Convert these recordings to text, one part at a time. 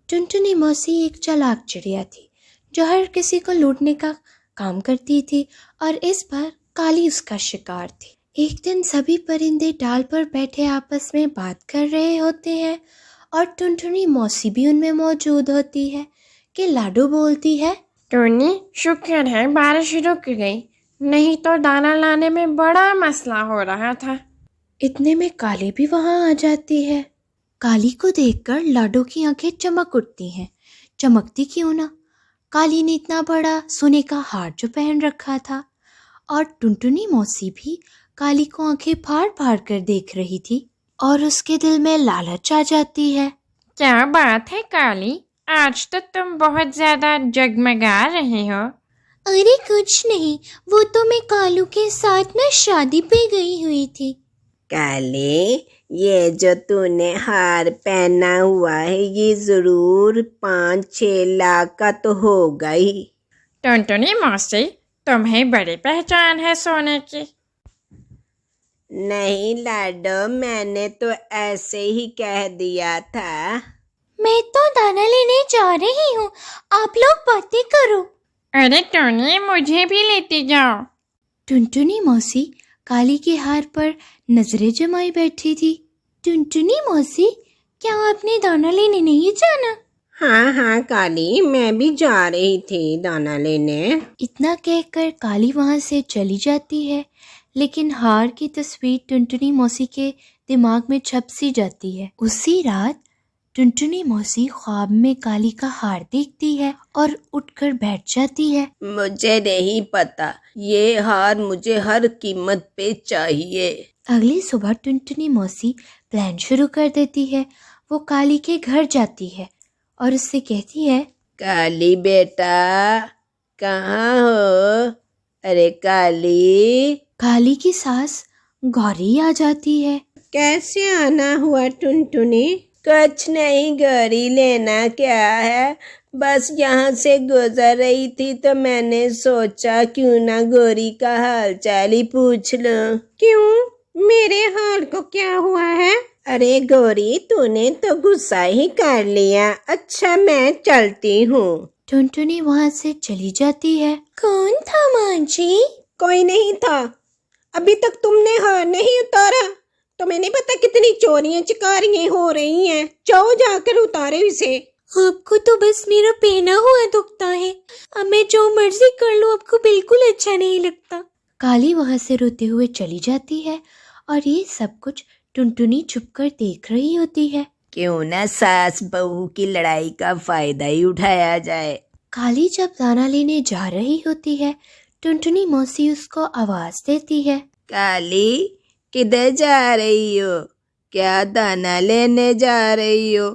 टुनटुनी मौसी एक चालाक चिड़िया थी जो हर किसी को लूटने का काम करती थी और इस बार काली उसका शिकार थी। एक दिन सभी परिंदे डाल पर बैठे आपस में बात कर रहे होते हैं और टुनटुनी मौसी भी उनमें मौजूद होती है कि लाडू बोलती है, टोनी, शुक्र है बारिश रुक गई, नहीं तो दाना लाने में बड़ा मसला हो रहा था। इतने में काली भी वहां आ जाती है। काली को देखकर लाडू की आंखें चमक उठती हैं। चमकती क्यों ना, काली ने इतना बड़ा सोने का हार जो पहन रखा था और टुनटुनी मौसी भी काली को आंखें फाड़ फाड़ कर देख रही थी और उसके दिल में लालच आ जाती है। क्या बात है काली, आज तो तुम बहुत ज्यादा जगमगा रहे हो। अरे कुछ नहीं, वो तो मैं कालू के साथ ना शादी पे गई हुई थी। काली, ये जो तूने हार पहना हुआ है ये जरूर 5-6 लाख का तो होगा ही। टुनटुनी मौसी, तुम्हें बड़ी पहचान है सोने की। नहीं लाडो, मैंने तो ऐसे ही कह दिया था। मैं तो दाना लेने जा रही हूँ, आप लोग बातें करो। अरे टोनी, मुझे भी लेती जाओ। टुनटुनी मौसी काली के हार पर नजरें जमाई बैठी थी। टुनटुनी मौसी, क्या आपने दाना लेने नहीं जाना? हाँ हाँ काली, मैं भी जा रही थी दाना लेने। इतना कहकर काली वहां से चली जाती है, लेकिन हार की तस्वीर टुनटुनी मौसी के दिमाग में छप सी जाती है। उसी रात टुनटुनी मौसी ख्वाब में काली का हार देखती है और उठकर बैठ जाती है। मुझे नहीं पता, ये हार मुझे हर कीमत पे चाहिए। अगली सुबह टुनटुनी मौसी प्लान शुरू कर देती है। वो काली के घर जाती है और उससे कहती है, काली बेटा, कहाँ हो? अरे काली। काली की सास गौरी आ जाती है। कैसे आना हुआ टुनटुनी? कुछ नहीं गौरी, लेना क्या है, बस यहाँ से गुजर रही थी तो मैंने सोचा क्यों ना गौरी का हाल चाल ही पूछ लूं। क्यों, मेरे हाल को क्या हुआ है? अरे गौरी, तूने तो गुस्सा ही कर लिया। अच्छा मैं चलती हूँ। टुनटुनी वहाँ से चली जाती है। कौन था माँ जी? कोई नहीं था, अभी तक तुमने हार नहीं उतारा तो मैंने पता कितनी चोरियां चिकारियां हो रही हैं। जाओ जाकर उतारो इसे। आपको तो बस मेरा पहना हुआ दुखता है, अब मैं जो मर्जी कर लूं आपको बिल्कुल अच्छा नहीं लगता। काली वहाँ से रोते हुए चली जाती है और ये सब कुछ टुनटुनी चुपकर देख रही होती है। क्यों ना सास बहू की लड़ाई का फायदा ही उठाया जाए। काली जब दाना लेने जा रही होती है, टुनटुनी मौसी उसको आवाज देती है, काली, किधर जा रही हो? क्या दाना लेने जा रही हो?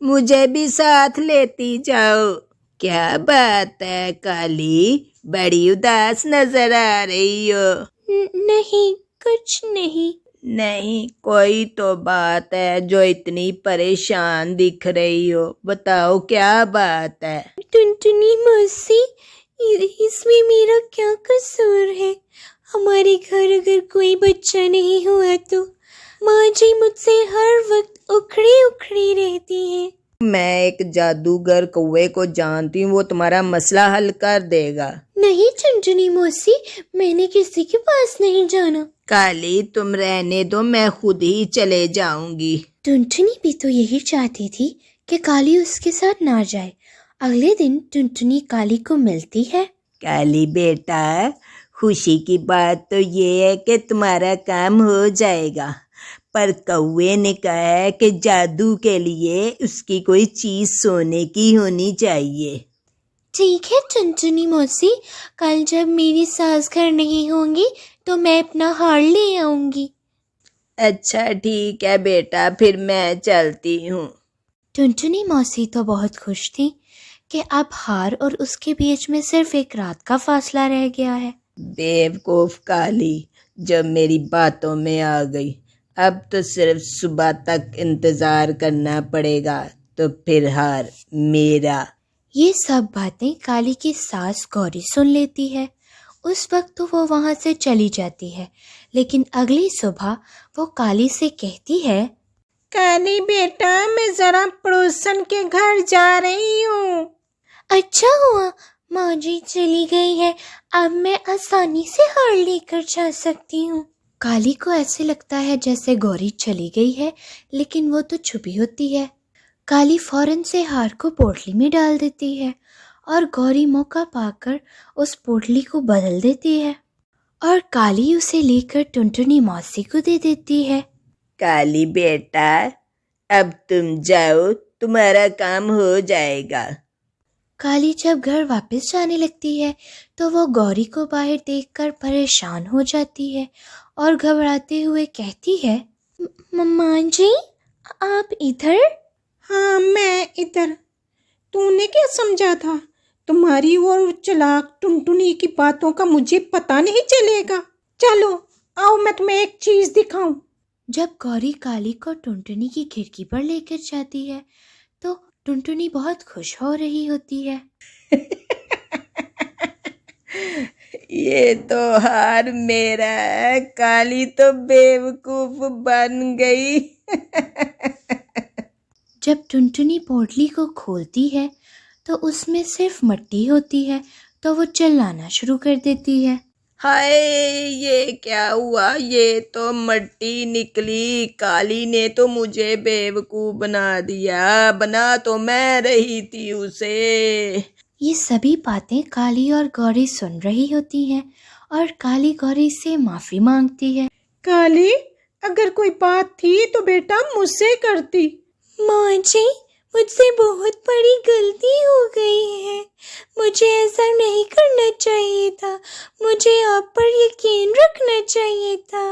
मुझे भी साथ लेती जाओ। क्या बात है काली, बड़ी उदास नजर आ रही हो। नहीं, कुछ नहीं। नहीं, कोई तो बात है जो इतनी परेशान दिख रही हो। बताओ क्या बात है? टुनटुनी मौसी, इसमें मेरा क्या कसूर है? हमारे घर अगर कोई बच्चा नहीं हुआ तो माँ जी मुझसे हर वक्त उखड़ी उखड़ी रहती है। मैं एक जादूगर कौवे को जानती हूँ, वो तुम्हारा मसला हल कर देगा। नहीं टुनटुनी मौसी, मैंने किसी के पास नहीं जाना। काली, तुम रहने दो, मैं खुद ही चले जाऊंगी। टुनटुनी भी तो यही चाहती थी कि काली उसके साथ ना जाए। अगले दिन टुनटुनी काली को मिलती है। काली बेटा, खुशी की बात तो ये है कि तुम्हारा काम हो जाएगा, पर कौवे ने कहा है कि जादू के लिए उसकी कोई चीज सोने की होनी चाहिए। ठीक है टुनटुनी मौसी, कल जब मेरी सास घर नहीं होंगी तो मैं अपना हार ले आऊंगी। अच्छा ठीक है बेटा, फिर मैं चलती हूँ। टुनटुनी मौसी तो बहुत खुश थी कि अब हार और उसके बीच में सिर्फ एक रात का फासला रह गया है। बेवकूफ काली, जब मेरी बातों में आ गई, अब तो सिर्फ सुबह तक इंतजार करना पड़ेगा, तो फिर हार मेरा। ये सब बातें काली की सास गौरी सुन लेती है। उस वक्त तो वो वहां से चली जाती है, लेकिन अगली सुबह वो काली से कहती है, काली बेटा, मैं जरा पड़ोसन के घर जा रही हूँ। अच्छा हुआ माँ जी चली गई है, अब मैं आसानी से हार लेकर जा सकती हूँ। काली को ऐसे लगता है जैसे गौरी चली गई है, लेकिन वो तो छुपी होती है। काली फौरन से हार को पोटली में डाल देती है और गौरी मौका पाकर उस पोटली को बदल देती है और काली उसे लेकर टुनटुनी मौसी को दे देती है। काली बेटा, अब तुम जाओ, तुम्हारा काम हो जाएगा। काली जब घर वापस जाने लगती है तो वो गौरी को बाहर देखकर परेशान हो जाती है और घबराते हुए कहती है, माँ जी आप इधर? हाँ, मैं इधर। तूने क्या समझा था? तुम्हारी और चालाक टुनटुनी की बातों का मुझे पता नहीं चलेगा। चलो आओ, मैं तुम्हें एक चीज दिखाऊं। जब गौरी काली को टुनटुनी की खिड़की पर लेकर जाती है तो टुनटुनी बहुत खुश हो रही होती है। ये तो हार मेरा है, काली तो बेवकूफ बन गई। जब टुनटुनी पोटली को खोलती है तो उसमें सिर्फ मिट्टी होती है, तो वो चिल्लाना शुरू कर देती है। हाय, ये क्या हुआ? ये तो मट्टी निकली। काली ने तो मुझे बेवकूफ बना दिया, बना तो मैं रही थी उसे। ये सभी बातें काली और गौरी सुन रही होती हैं और काली गौरी से माफी मांगती है। काली, अगर कोई बात थी तो बेटा मुझसे करती। माँ जी मुझसे बहुत बड़ी गलती हो गई है, मुझे ऐसा नहीं करना चाहिए था, मुझे आप पर यकीन रखना चाहिए था।